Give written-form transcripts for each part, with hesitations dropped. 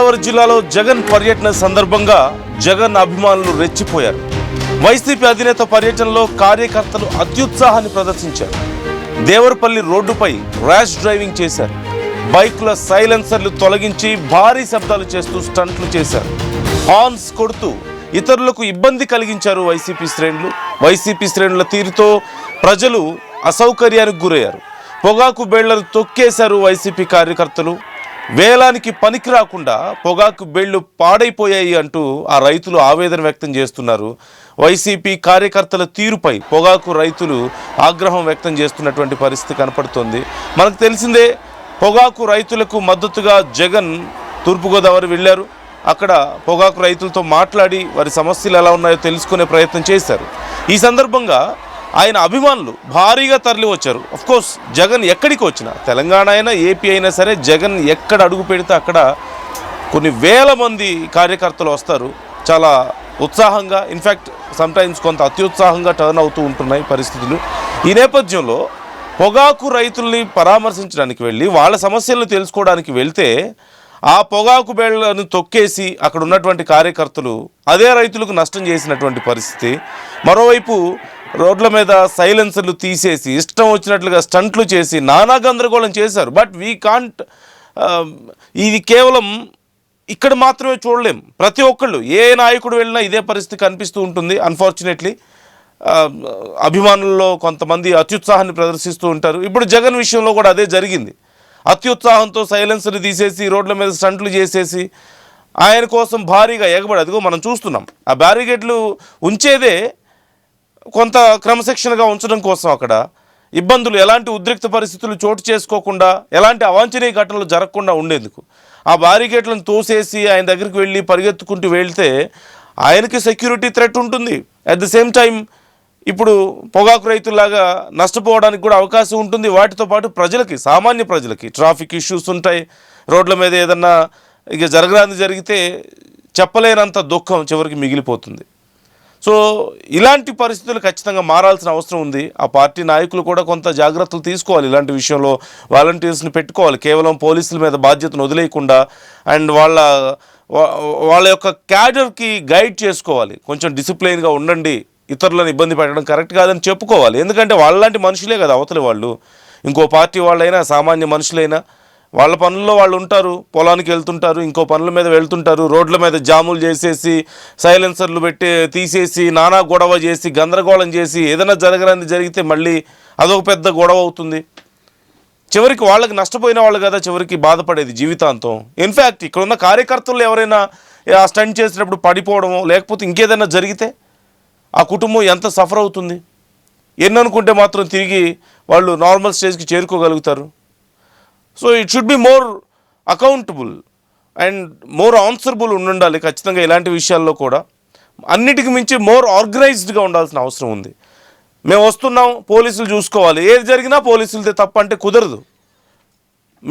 తూర్పుగోదావరి జిల్లాలో జగన్ పర్యటన సందర్భంగా జగన్ అభిమానులు రెచ్చిపోయారు. వైసీపీ అధినేత పర్యటనలో కార్యకర్తలు అత్యుత్సాహాన్ని ప్రదర్శించారు. దేవరపల్లి రోడ్డుపై ర్యాష్ డ్రైవింగ్ చేశారు. బైక్ల సైలెన్సర్లు తొలగించి భారీ శబ్దాలు చేస్తూ స్టంట్లు చేశారు. హార్న్స్ కొడుతూ ఇతరులకు ఇబ్బంది కలిగించారు వైసీపీ శ్రేణుల తీరుతో ప్రజలు అసౌకర్యానికి గురయ్యారు. పొగాకు బేళ్లను తొక్కేశారు వైసీపీ కార్యకర్తలు. వేలానికి పనికి రాకుండా పొగాకు బేళ్లు పాడైపోయాయి అంటూ ఆ రైతులు ఆవేదన వ్యక్తం చేస్తున్నారు. వైసీపీ కార్యకర్తల తీరుపై పొగాకు రైతులు ఆగ్రహం వ్యక్తం చేస్తున్నటువంటి పరిస్థితి కనపడుతోంది. మనకు తెలిసిందే, పొగాకు రైతులకు మద్దతుగా జగన్ తూర్పుగోదావరి వెళ్ళారు. అక్కడ పొగాకు రైతులతో మాట్లాడి వారి సమస్యలు ఎలా ఉన్నాయో తెలుసుకునే ప్రయత్నం చేశారు. ఈ సందర్భంగా ఆయన అభిమానులు భారీగా తరలి వచ్చారు. కోర్స్ జగన్ ఎక్కడికి వచ్చినా, తెలంగాణ అయినా ఏపీ అయినా సరే, జగన్ ఎక్కడ అడుగు పెడితే అక్కడ కొన్ని వేల మంది కార్యకర్తలు వస్తారు. చాలా ఉత్సాహంగా, ఇన్ఫ్యాక్ట్ సమ్టైమ్స్ కొంత అత్యుత్సాహంగా టర్న్ అవుతూ ఉంటున్నాయి పరిస్థితులు. ఈ నేపథ్యంలో పొగాకు రైతుల్ని పరామర్శించడానికి వెళ్ళి వాళ్ళ సమస్యలను తెలుసుకోవడానికి వెళ్తే ఆ పొగాకు బేళ్లను తొక్కేసి అక్కడ ఉన్నటువంటి కార్యకర్తలు అదే రైతులకు నష్టం చేసినటువంటి పరిస్థితి. మరోవైపు రోడ్ల మీద సైలెన్సర్లు తీసేసి ఇష్టం వచ్చినట్లుగా స్టంట్లు చేసి నానా గందరగోళం చేశారు. బట్ వీ కాంట్, ఇది కేవలం ఇక్కడ మాత్రమే చూడలేం. ప్రతి ఒక్కళ్ళు, ఏ నాయకుడు వెళ్ళినా ఇదే పరిస్థితి కనిపిస్తూ ఉంటుంది. అన్ఫార్చునేట్లీ అభిమానుల్లో కొంతమంది అత్యుత్సాహాన్ని ప్రదర్శిస్తూ ఉంటారు. ఇప్పుడు జగన్ విషయంలో కూడా అదే జరిగింది. అత్యుత్సాహంతో సైలెన్సర్లు తీసేసి రోడ్ల మీద స్టంట్లు చేసేసి ఆయన కోసం భారీగా ఎగబడి, అదిగో మనం చూస్తున్నాం, ఆ బ్యారికేడ్లు ఉంచేదే కొంత క్రమశిక్షణగా ఉంచడం కోసం. అక్కడ ఇబ్బందులు, ఎలాంటి ఉద్రిక్త పరిస్థితులు చోటు చేసుకోకుండా, ఎలాంటి అవాంఛనీయ ఘటనలు జరగకుండా ఉండేందుకు ఆ బ్యారికేడ్లను తోసేసి ఆయన దగ్గరికి వెళ్ళి పరిగెత్తుకుంటూ వెళ్తే ఆయనకి సెక్యూరిటీ థ్రెట్ ఉంటుంది. అట్ ద సేమ్ టైం ఇప్పుడు పొగాకు రైతుల్లాగా నష్టపోవడానికి కూడా అవకాశం ఉంటుంది. వాటితో పాటు ప్రజలకి, సామాన్య ప్రజలకి ట్రాఫిక్ ఇష్యూస్ ఉంటాయి. రోడ్ల మీద ఏదన్నా ఇక జరగరాని జరిగితే చెప్పలేనంత దుఃఖం చివరికి మిగిలిపోతుంది. సో ఇలాంటి పరిస్థితులు ఖచ్చితంగా మారాల్సిన అవసరం ఉంది. ఆ పార్టీ నాయకులు కూడా కొంత జాగ్రత్తలు తీసుకోవాలి. ఇలాంటి విషయంలో వాలంటీర్స్ని పెట్టుకోవాలి. కేవలం పోలీసుల మీద బాధ్యతను వదిలేయకుండా అండ్ వాళ్ళ యొక్క క్యాడర్కి గైడ్ చేసుకోవాలి. కొంచెం డిసిప్లైన్గా ఉండండి, ఇతరులను ఇబ్బంది పెట్టడం కరెక్ట్ కాదని చెప్పుకోవాలి. ఎందుకంటే వాళ్ళలాంటి మనుషులే కదా అవతలి వాళ్ళు. ఇంకో పార్టీ వాళ్ళైనా, సామాన్య మనుషులైనా వాళ్ళ పనుల్లో వాళ్ళు ఉంటారు. పొలానికి వెళ్తుంటారు, ఇంకో పనుల మీద వెళ్తుంటారు. రోడ్ల మీద జాములు చేసేసి సైలెన్సర్లు తీసేసి నానా గొడవ చేసి గందరగోళం చేసి ఏదైనా జరగరాని జరిగితే మళ్ళీ అదొక పెద్ద గొడవ అవుతుంది. చివరికి వాళ్ళకి నష్టపోయిన వాళ్ళు కదా చివరికి బాధపడేది జీవితాంతం. ఇన్ఫ్యాక్ట్ ఇక్కడ ఉన్న కార్యకర్తలు ఎవరైనా ఆ స్టంట్ చేసినప్పుడు పడిపోవడమో లేకపోతే ఇంకేదైనా జరిగితే ఆ కుటుంబం ఎంత సఫర్ అవుతుంది. ఎన్ననుకుంటే మాత్రం తిరిగి వాళ్ళు నార్మల్ స్టేజ్కి చేరుకోగలుగుతారు. So it should be more accountable and more answerable ఉండాలి ఖచ్చితంగా ఇలాంటి విషయాల్లో కూడా. అన్నిటికి మించి మోర్ ఆర్గనైజ్డ్గా ఉండాల్సిన అవసరం ఉంది. మేము వస్తున్నాం, పోలీసులు చూసుకోవాలి, ఏది జరిగినా పోలీసులతో తప్ప అంటే కుదరదు.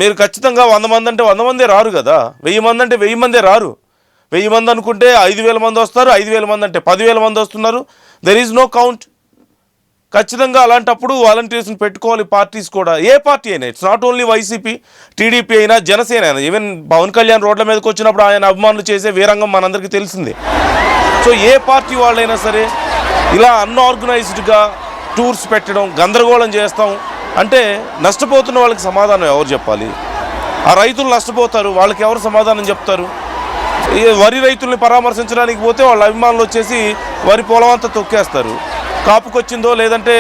మీరు ఖచ్చితంగా 100 మంది అంటే 100 మందే రారు కదా, 1000 మంది అంటే 1000 మందే రారు. 1000 మంది అనుకుంటే 5000 మంది వస్తారు, 5000 మంది అంటే 10,000 మంది వస్తున్నారు. There is no count. ఖచ్చితంగా అలాంటప్పుడు వాలంటీర్స్ని పెట్టుకోవాలి పార్టీస్ కూడా. ఏ పార్టీ అయినా, it's not only YCP, TDP అయినా, జనసేన అయినా. ఈవెన్ పవన్ కళ్యాణ్ రోడ్ల మీదకి వచ్చినప్పుడు ఆయన అభిమానులు చేసే వీరంగం మనందరికీ తెలిసిందే. సో ఏ పార్టీ వాళ్ళైనా సరే ఇలా అన్ఆర్గనైజ్డ్గా టూర్స్ పెట్టడం, గందరగోళం చేస్తాం అంటే నష్టపోతున్న వాళ్ళకి సమాధానం ఎవరు చెప్పాలి? ఆ రైతులు నష్టపోతారు, వాళ్ళకి ఎవరు సమాధానం చెప్తారు? వరి రైతుల్ని పరామర్శించడానికి పోతే వాళ్ళ అభిమానులు వచ్చేసి వరి పొలం అంతా తొక్కేస్తారు. కాపుకొచ్చిందో లేదంటే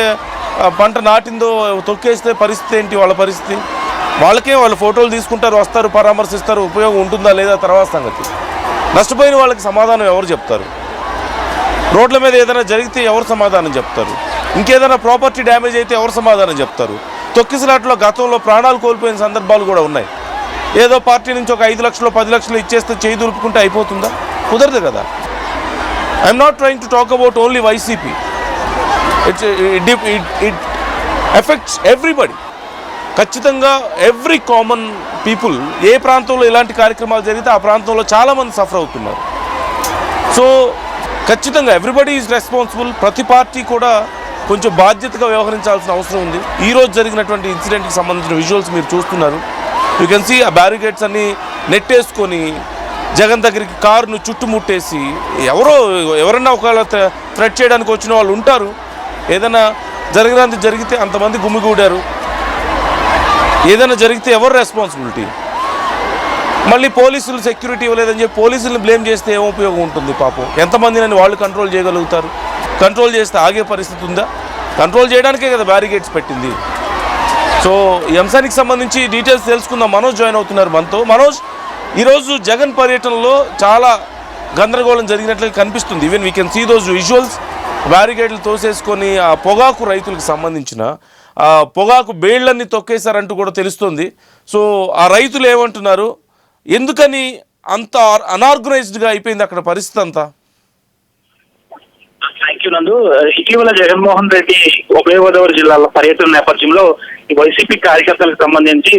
పంట నాటిందో తొక్కేస్తే పరిస్థితి ఏంటి? వాళ్ళ పరిస్థితి వాళ్ళకే, వాళ్ళు ఫోటోలు తీసుకుంటారు, వస్తారు, పరామర్శిస్తారు. ఉపయోగం ఉంటుందా లేదా తర్వాత సంగతి. నష్టపోయిన వాళ్ళకి సమాధానం ఎవరు చెప్తారు? రోడ్ల మీద ఏదైనా జరిగితే ఎవరు సమాధానం చెప్తారు? ఇంకేదైనా ప్రాపర్టీ డ్యామేజ్ అయితే ఎవరు సమాధానం చెప్తారు? తొక్కిసలాట్లో గతంలో ప్రాణాలు కోల్పోయిన సందర్భాలు కూడా ఉన్నాయి. ఏదో పార్టీ నుంచి ఒక 5 లక్షలు 10 లక్షలు ఇచ్చేస్తే చేయి దులుపుకుంటే అయిపోతుందా? కుదరదు కదా. I'm not trying to talk about only YCP. It effects everybody. ఖచ్చితంగా ఎవ్రీ కామన్ పీపుల్. ఏ ప్రాంతంలో ఇలాంటి కార్యక్రమాలు జరిగితే ఆ ప్రాంతంలో చాలామంది సఫర్ అవుతున్నారు. సో ఖచ్చితంగా ఎవ్రీబడి ఈజ్ రెస్పాన్సిబుల్. ప్రతి పార్టీ కూడా కొంచెం బాధ్యతగా వ్యవహరించాల్సిన అవసరం ఉంది. ఈరోజు జరిగినటువంటి ఇన్సిడెంట్కి సంబంధించిన విజువల్స్ మీరు చూస్తున్నారు. యూ కెన్ సీ ఆ బ్యారికేడ్స్ అన్నీ నెట్టేసుకొని జగన్ దగ్గరికి కారును చుట్టుముట్టేసి ఎవరన్నా ఒకవేళ థ్రెట్ చేయడానికి వచ్చిన వాళ్ళు ఉంటారు. ఏదైనా జరిగితే అంతమంది గుమిగూడారు. ఏదైనా జరిగితే ఎవరు రెస్పాన్సిబిలిటీ? మళ్ళీ పోలీసులు సెక్యూరిటీ ఇవ్వలేదని చెప్పి పోలీసులను బ్లేమ్ చేస్తే ఏం ఉపయోగం ఉంటుంది? పాపం ఎంతమందిని వాళ్ళు కంట్రోల్ చేయగలుగుతారు? కంట్రోల్ చేస్తే ఆగే పరిస్థితి ఉందా? కంట్రోల్ చేయడానికే కదా బ్యారికేడ్స్ పెట్టింది. సో ఈ అంశానికి సంబంధించి డీటెయిల్స్ తెలుసుకుందాం. మనోజ్ జాయిన్ అవుతున్నారు మనతో. మనోజ్, ఈరోజు జగన్ పర్యటనలో చాలా గందరగోళం జరిగినట్లుగా కనిపిస్తుంది. Even we can see those visuals. బ్యారికేడ్లు తోసేసుకొని ఆ పొగాకు రైతులకు సంబంధించిన పొగాకు బేళ్లన్నీ తొక్కేశారంటూ కూడా తెలుస్తుంది. సో ఆ రైతులు ఏమంటున్నారు? ఎందుకని అంత అనార్గనైజ్డ్గా అయిపోయింది అక్కడ పరిస్థితి అంతా? థ్యాంక్ యూ నందు. ఇటీవల జగన్మోహన్ రెడ్డి ఉభయ గోదావరి జిల్లాల పర్యటన నేపథ్యంలో వైసీపీ కార్యకర్తలకు సంబంధించి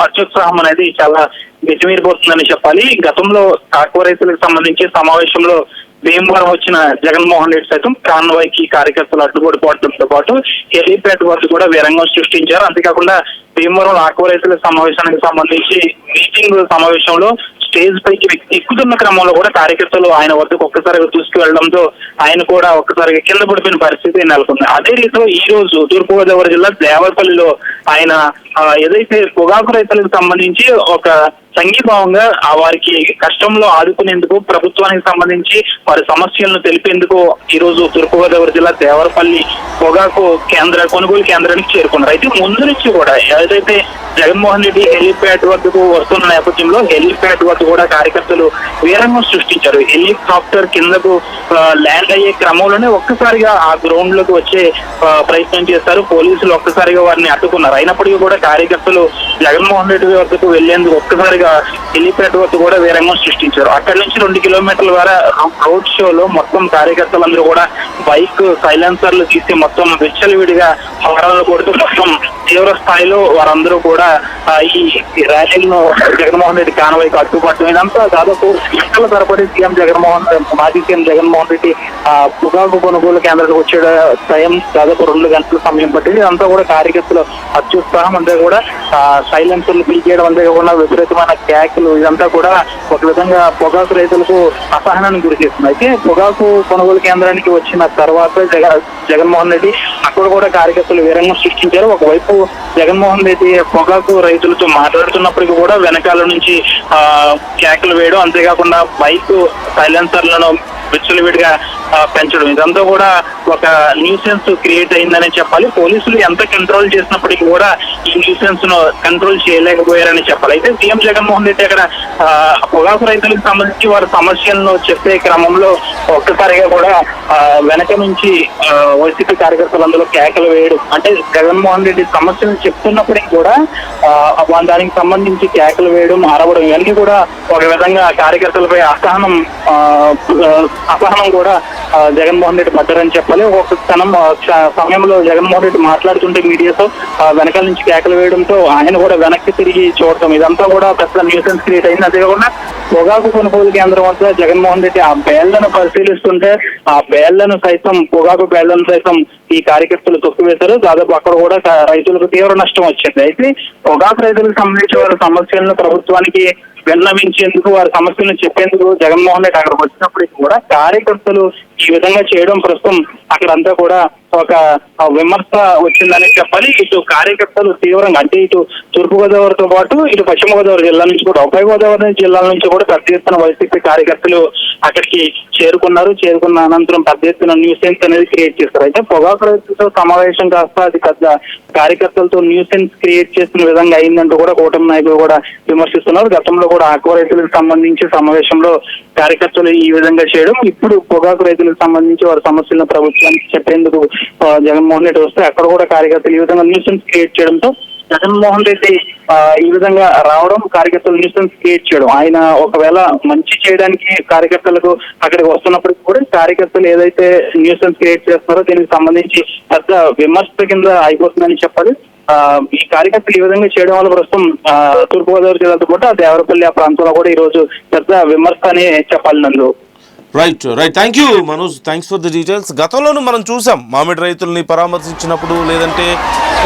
అత్యుత్సాహం అనేది చాలా మితిమీరిపోతుందని చెప్పాలి. గతంలో ఆక్వా రైతులకు సంబంధించి సమావేశంలో భీమవరం వచ్చిన జగన్మోహన్ రెడ్డి సైతం కాన్వాయ్కి కార్యకర్తలు అడ్డుపడిపోవడంతో పాటు హెలీప్యాడ్ వద్ద కూడా వీరంగం సృష్టించారు. అంతేకాకుండా భీమవరం ఆక్వా రైతుల సమావేశానికి సంబంధించి మీటింగ్ సమావేశంలో స్టేజ్ పైకి ఎక్కుతున్న క్రమంలో కూడా కార్యకర్తలు ఆయన వద్దకు ఒక్కసారిగా తీసుకువెళ్లడంతో ఆయన కూడా ఒక్కసారిగా కింద పడిపోయిన పరిస్థితి నెలకొంది. అదే రీతిలో ఈ రోజు తూర్పుగోదావరి జిల్లా దేవరపల్లిలో ఆయన ఏదైతే పొగాకు రైతులకు సంబంధించి ఒక సంఘీభావంగా వారికి కష్టంలో ఆదుకునేందుకు, ప్రభుత్వానికి సంబంధించి వారి సమస్యలను తెలిపేందుకు ఈ రోజు తూర్పుగోదావరి జిల్లా దేవరపల్లి పొగాకు కొనుగోలు కేంద్రానికి చేరుకున్నారు. అయితే ముందు నుంచి కూడా ఏదైతే జగన్మోహన్ రెడ్డి హెలీప్యాడ్ వద్దకు వస్తున్న నేపథ్యంలో హెలీప్యాడ్ వద్ద కూడా కార్యకర్తలు వీరంగం సృష్టించారు. హెలికాప్టర్ కిందకు ల్యాండ్ అయ్యే క్రమంలోనే ఒక్కసారిగా ఆ గ్రౌండ్ లోకి వచ్చే ప్రయత్నం చేస్తారు. పోలీసులు ఒక్కసారిగా వారిని అడ్డుకున్నారు. అయినప్పటికీ కూడా కార్యకర్తలు జగన్మోహన్ రెడ్డి వద్దకు వెళ్లేందుకు ఒక్కసారిగా హెలీప్యాడ్ వద్ద కూడా వీరంగం సృష్టించారు. అక్కడి నుంచి 2 కిలోమీటర్ల ద్వారా రోడ్ షోలో మొత్తం కార్యకర్తలందరూ కూడా బైక్ సైలెన్సర్లు తీసి మొత్తం విచ్చలవిడిగా హారాలు కొడుతూ మొత్తం తీవ్ర స్థాయిలో వారందరూ కూడా ఈ ర్యాలీలను జగన్మోహన్ రెడ్డి కాన్వాయ్కి అడ్డుపడటం, ఇదంతా దాదాపు గంటల తరబడి మాజీ సీఎం జగన్మోహన్ రెడ్డి పొగాకు కొనుగోలు కేంద్రానికి వచ్చే టైం దాదాపు 2 గంటల సమయం పట్టింది. ఇదంతా కూడా కార్యకర్తలు అత్యుత్సాహం, అంతే కూడా సైలెన్సర్లు పీకేయడం, అంతేకాకుండా విపరీతమైన క్యాకులు, ఇదంతా కూడా ఒక విధంగా పొగాకు రైతులకు అసహనానికి గురి చేస్తుంది. అయితే పొగాకు కొనుగోలు కేంద్రానికి వచ్చిన తర్వాత జగన్మోహన్ రెడ్డి అక్కడ కూడా కార్యకర్తలు వీరంగం సృష్టించారు. ఒకవైపు జగన్మోహన్ రెడ్డి పొగాకు రైతులతో మాట్లాడుతున్నప్పటికీ కూడా వెనకాల నుంచి కేకలు వేయడం, అంతేకాకుండా బైక్ సైలెన్సర్లను విచ్చలవిడిగా పెంచడం, ఇదంతా కూడా ఒక న్యూసెన్స్ క్రియేట్ అయిందని చెప్పాలి. పోలీసులు ఎంత కంట్రోల్ చేసినప్పటికీ కూడా ఈ న్యూసెన్స్ ను కంట్రోల్ చేయలేకపోయారని చెప్పాలి. అయితే సీఎం జగన్మోహన్ రెడ్డి అక్కడ పొగాకు రైతులకు సంబంధించి వారి సమస్యలను చెప్పే క్రమంలో ఒక్కసారిగా కూడా వెనక నుంచి వైసీపీ కార్యకర్తలు అందులో కేకలు వేయడం, అంటే జగన్మోహన్ రెడ్డి సమస్యలు చెప్తున్నప్పటికీ కూడా దానికి సంబంధించి కేకలు వేయడం, అరవడం, ఇవన్నీ కూడా ఒక విధంగా కార్యకర్తలపై అసహనం కూడా జగన్మోహన్ రెడ్డి పడ్డారని చెప్పాలి. ఒక సమయంలో జగన్మోహన్ రెడ్డి మాట్లాడుతుంటే మీడియాతో వెనకాల నుంచి కేకలు వేయడంతో ఆయన కూడా వెనక్కి తిరిగి చూడటం, ఇదంతా కూడా పెద్ద న్యూసెన్స్ క్రియేట్ అయింది. అంతేకాకుండా పొగాకు కొనుగోలు కేంద్రం వద్ద జగన్మోహన్ రెడ్డి ఆ బేళ్లను పరిశీలిస్తుంటే ఆ బేళ్లను సైతం, పొగాకు బేళ్లను సైతం ఈ కార్యకర్తలు తొక్కివేశారు. దాదాపు అక్కడ కూడా రైతులకు తీవ్ర నష్టం వచ్చింది. అయితే పొగాకు రైతులకు సంబంధించి వారి సమస్యలను ప్రభుత్వానికి విన్నవించేందుకు, వారి సమస్యలను చెప్పేందుకు జగన్మోహన్ రెడ్డి అక్కడికి వచ్చినప్పటికీ కూడా కార్యకర్తలు ఈ విధంగా చేయడం ప్రస్తుతం అక్కడంతా కూడా ఒక విమర్శ వచ్చిందని చెప్పాలి. ఇటు కార్యకర్తలు తీవ్రంగా, అంటే ఇటు తూర్పుగోదావరితో పాటు ఇటు పశ్చిమ గోదావరి జిల్లా నుంచి కూడా, ఉభయ గోదావరి జిల్లాల నుంచి కూడా పెద్ద ఎత్తున వైసీపీ కార్యకర్తలు అక్కడికి చేరుకున్న అనంతరం పెద్ద ఎత్తున న్యూసెన్స్ అనేది క్రియేట్ చేస్తారు. అయితే పొగాకు రైతులతో సమావేశం కాస్త అది పెద్ద కార్యకర్తలతో న్యూసెన్స్ క్రియేట్ చేసిన విధంగా అయిందంటూ కూడా కూటమి నాయకులు కూడా విమర్శిస్తున్నారు. గతంలో కూడా ఆక్వా రైతులకు సంబంధించి సమావేశంలో కార్యకర్తలు ఈ విధంగా చేయడం, ఇప్పుడు పొగాకు రైతులకు సంబంధించి వారి సమస్యలను ప్రభుత్వానికి చెప్పేందుకు జగన్మోహన్ రెడ్డి వస్తే అక్కడ కూడా కార్యకర్తలు ఈ విధంగా న్యూసెన్స్ క్రియేట్ చేయడంతో జగన్మోహన్ రెడ్డి ఈ విధంగా రావడం, కార్యకర్తలు న్యూసెన్స్ క్రియేట్ చేయడం, ఆయన ఒకవేళ మంచి చేయడానికి కార్యకర్తలకు అక్కడికి వస్తున్నప్పటికీ కూడా కార్యకర్తలు ఏదైతే న్యూసెన్స్ క్రియేట్ చేస్తున్నారో దీనికి సంబంధించి పెద్ద విమర్శ కింద అయిపోతుందని చెప్పాలి. ఈ కార్యకర్తలు ఈ విధంగా చేయడం వల్ల ప్రస్తుతం తూర్పుగోదావరి జిల్లాతో పాటు దేవరపల్లి ఆ ప్రాంతంలో కూడా ఈ రోజు పెద్ద విమర్శ అని చెప్పాలి నందు. Right. Thank you Manoj, thanks for the details. గతంలోనూ మనం చూసాం మామిడి రైతుల్ని పరామర్శించినప్పుడు, లేదంటే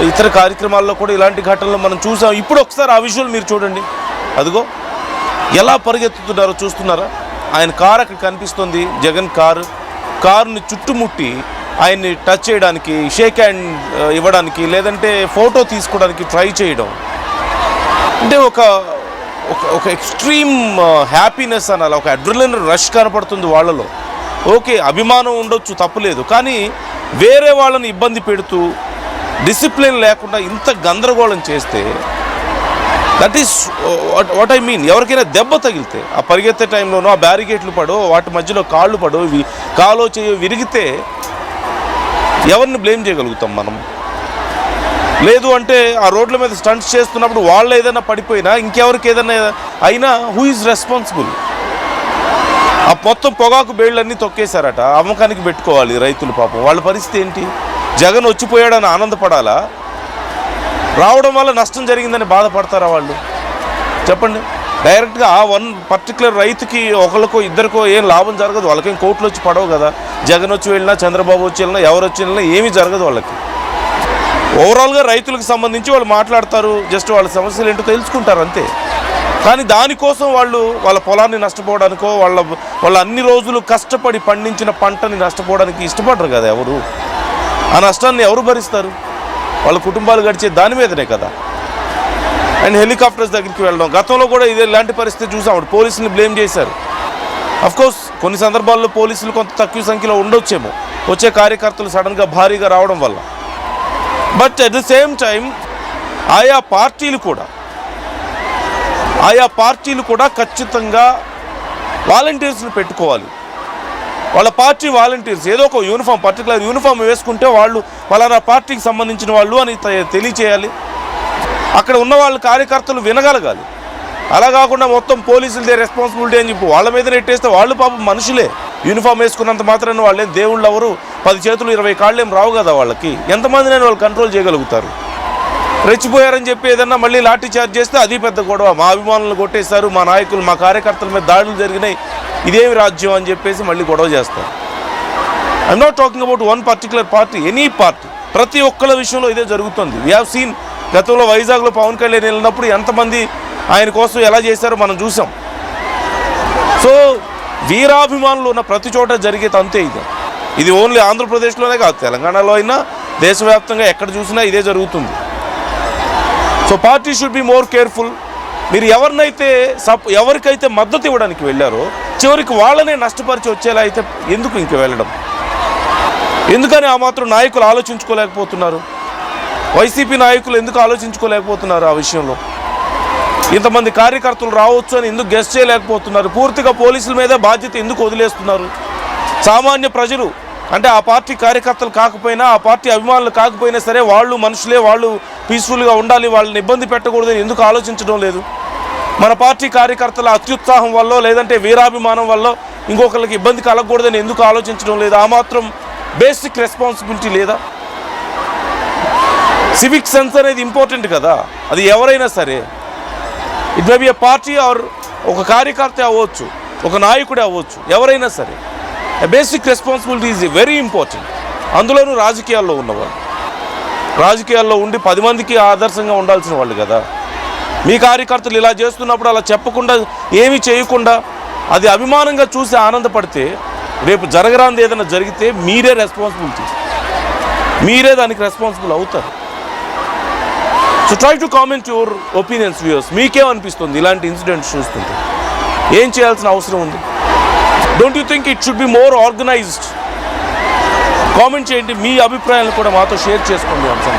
ఇతర కార్యక్రమాల్లో కూడా ఇలాంటి ఘటనలు మనం చూసాం. ఇప్పుడు ఒకసారి ఆ విజువల్ మీరు చూడండి. అదిగో ఎలా పరిగెత్తుతున్నారో చూస్తున్నారా? ఆయన కారు అక్కడ కనిపిస్తుంది, జగన్ కారుని చుట్టుముట్టి ఆయన్ని టచ్ చేయడానికి, షేక్ హ్యాండ్ ఇవ్వడానికి, లేదంటే ఫోటో తీసుకోవడానికి ట్రై చేయడం. అంటే ఒక ఎక్స్ట్రీమ్ హ్యాపీనెస్ అనాలి, ఒక అడ్రినలిన్ రష్ కనపడుతుంది వాళ్ళలో. ఓకే, అభిమానం ఉండొచ్చు, తప్పులేదు, కానీ వేరే వాళ్ళని ఇబ్బంది పెడుతూ డిసిప్లిన్ లేకుండా ఇంత గందరగోళం చేస్తే that is what I mean. ఎవరికైనా దెబ్బ తగిలితే ఆ పరిగెత్తే టైంలోనో ఆ బ్యారికేట్లు పడో, వాటి మధ్యలో కాళ్ళు పడో, కాలో చేయో విరిగితే ఎవరిని బ్లేమ్ చేయగలుగుతాం మనం? లేదు అంటే ఆ రోడ్ల మీద స్టంట్స్ చేస్తున్నప్పుడు వాళ్ళు ఏదైనా పడిపోయినా, ఇంకెవరికి ఏదైనా అయినా, హూ ఈజ్ రెస్పాన్సిబుల్? ఆ మొత్తం పొగాకు బేళ్ళన్నీ తొక్కేశారట, అమ్మకానికి పెట్టుకోవాలి రైతులు. పాపం వాళ్ళ పరిస్థితి ఏంటి? జగన్ వచ్చిపోయాడని ఆనందపడాలా? రావడం వల్ల నష్టం జరిగిందని బాధపడతారా వాళ్ళు? చెప్పండి. డైరెక్ట్గా ఆ వన్ పర్టికులర్ రైతుకి ఒకరికో ఇద్దరికో ఏం లాభం జరగదు, వాళ్ళకేం కోట్లు వచ్చి పడవు కదా. జగన్ వచ్చి వెళ్ళినా, చంద్రబాబు వచ్చి వెళ్ళినా, ఎవరు వచ్చి వెళ్ళినా ఏమీ జరగదు వాళ్ళకి. ఓవరాల్గా రైతులకు సంబంధించి వాళ్ళు మాట్లాడతారు, జస్ట్ వాళ్ళ సమస్యలు ఏంటో తెలుసుకుంటారు అంతే. కానీ దానికోసం వాళ్ళు వాళ్ళ పొలాన్ని నష్టపోవడానికో, వాళ్ళ అన్ని రోజులు కష్టపడి పండించిన పంటని నష్టపోవడానికి ఇష్టపడరు కదా ఎవరు. ఆ నష్టాన్ని ఎవరు భరిస్తారు? వాళ్ళ కుటుంబాలు గడిచే దాని మీదనే కదా. అండ్ హెలికాప్టర్స్ దగ్గరికి వెళ్ళడం, గతంలో కూడా ఇలాంటి పరిస్థితి చూసాం. పోలీసుని బ్లేమ్ చేశారు. అఫ్కోర్స్ కొన్ని సందర్భాల్లో పోలీసులు కొంత తక్కువ సంఖ్యలో ఉండొచ్చేమో, వచ్చే కార్యకర్తలు సడన్గా భారీగా రావడం వల్ల. But at the same time ఆయా పార్టీలు కూడా ఖచ్చితంగా వాలంటీర్స్ని పెట్టుకోవాలి. వాళ్ళ పార్టీ వాలంటీర్స్ ఏదో ఒక యూనిఫామ్, పర్టికులర్ యూనిఫామ్ వేసుకుంటే వాళ్ళు వాళ్ళ పార్టీకి సంబంధించిన వాళ్ళు అని తెలియచేయాలి. అక్కడ ఉన్న వాళ్ళ కార్యకర్తలు వినగలగాలి. అలా కాకుండా మొత్తం పోలీసులదే రెస్పాన్సిబిలిటీ అని చెప్పి వాళ్ళ మీద నెట్టేస్తే వాళ్ళు పాపం మనుషులే. యూనిఫామ్ వేసుకున్నంత మాత్రాన్ని వాళ్ళేం దేవుళ్ళు ఎవరు? 10 చేతులు 20 కాళ్ళు ఏం రావు కదా వాళ్ళకి. ఎంతమందిని వాళ్ళు కంట్రోల్ చేయగలుగుతారు? రెచ్చిపోయారని చెప్పి ఏదన్నా మళ్ళీ లాఠీ చార్జ్ చేస్తే అది పెద్ద గొడవ. మా అభిమానులు కొట్టేశారు, మా నాయకులు, మా కార్యకర్తల మీద దాడులు జరిగినాయి, ఇదేమి రాజ్యం అని చెప్పేసి మళ్ళీ గొడవ చేస్తారు. I'm not talking about one particular party, any party. ప్రతి ఒక్కళ్ళ విషయంలో ఇదే జరుగుతుంది. We have seen. గతంలో వైజాగ్లో పవన్ కళ్యాణ్ వెళ్ళినప్పుడు ఎంతమంది ఆయన కోసం ఎలా చేశారో మనం చూసాం. సో వీరాభిమానులు ఉన్న ప్రతి చోట జరిగేది అంతే. ఇది ఓన్లీ ఆంధ్రప్రదేశ్లోనే కాదు, తెలంగాణలో అయినా దేశవ్యాప్తంగా ఎక్కడ చూసినా ఇదే జరుగుతుంది. So party should be more careful. మీరు ఎవరికైతే మద్దతు ఇవ్వడానికి వెళ్ళారో చివరికి వాళ్ళనే నష్టపరిచి వచ్చేలా అయితే ఎందుకు ఇంక వెళ్ళడం? ఎందుకని ఆ మాత్రం నాయకులు ఆలోచించుకోలేకపోతున్నారు? వైసీపీ నాయకులు ఎందుకు ఆలోచించుకోలేకపోతున్నారు ఆ విషయంలో? ఇంతమంది కార్యకర్తలు రావచ్చు అని ఎందుకు గెస్ట్ చేయలేకపోతున్నారు? పూర్తిగా పోలీసుల మీద బాధ్యత ఎందుకు వదిలేస్తున్నారు? సామాన్య ప్రజలు అంటే ఆ పార్టీ కార్యకర్తలు కాకపోయినా, ఆ పార్టీ అభిమానులు కాకపోయినా సరే, వాళ్ళు మనుషులే, వాళ్ళు పీస్ఫుల్గా ఉండాలి, వాళ్ళని ఇబ్బంది పెట్టకూడదని ఎందుకు ఆలోచించడం లేదు? మన పార్టీ కార్యకర్తల అత్యుత్సాహం వల్ల, లేదంటే వీరాభిమానం వల్ల ఇంకొకరికి ఇబ్బంది కలగకూడదని ఎందుకు ఆలోచించడం లేదు? ఆ మాత్రం బేసిక్ రెస్పాన్సిబిలిటీ లేదా? సివిక్ సెన్స్ అనేది ఇంపార్టెంట్ కదా. అది ఎవరైనా సరే, it may be a party or ఒక కార్యకర్త అవ్వచ్చు, ఒక నాయకుడే అవ్వచ్చు, ఎవరైనా సరే a basic responsibility is very important. అందులోనూ రాజకీయాల్లో ఉండి 10 మందికి ఆదర్శంగా ఉండాల్సిన వాళ్ళు కదా. మీ కార్యకర్తలు ఇలా చేస్తున్నప్పుడు అలా చెప్పకుండా, ఏమీ చేయకుండా, అది అభిమానంగా చూసి ఆనందపడితే, రేపు జరగరాంది ఏదైనా జరిగితే మీరే దానికి రెస్పాన్సిబుల్ అవుతారు. So try to comment your opinions viewers. మీకేమనిపిస్తుంది ఇలాంటి ఇన్సిడెంట్స్ చూస్తుంటే? ఏం చేయాల్సిన అవసరం ఉంది? Don't you think it should be more organised? Comment చేయండి, మీ అభిప్రాయాలను కూడా మాతో షేర్ చేసుకోండి అంశం.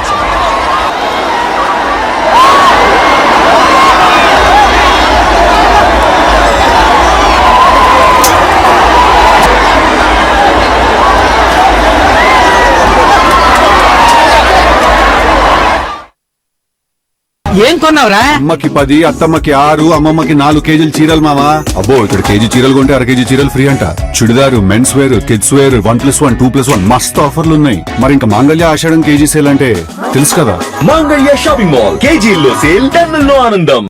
ఏం కొన్నావురా? అమ్మకి 10, అత్తమ్మకి 6, అమ్మమ్మకి 4 కేజీలు చీరలు మావా. అబ్బో, ఇక్కడ కేజీ చీరలు కొంటే 1/2 కేజీ చీరలు ఫ్రీ అంట. Churidar, mens wear, kids wear 1+1, 2+1 మస్తు ఆఫర్లు ఉన్నాయి. మరి ఇంకా మాంగళ్య ఆషాఢం కేజీ సేల్ అంటే తెలుసు కదా. మాంగళ్య షాపింగ్ మాల్ కేజీల్లో సేల్, టన్నుల్లో ఆనందం.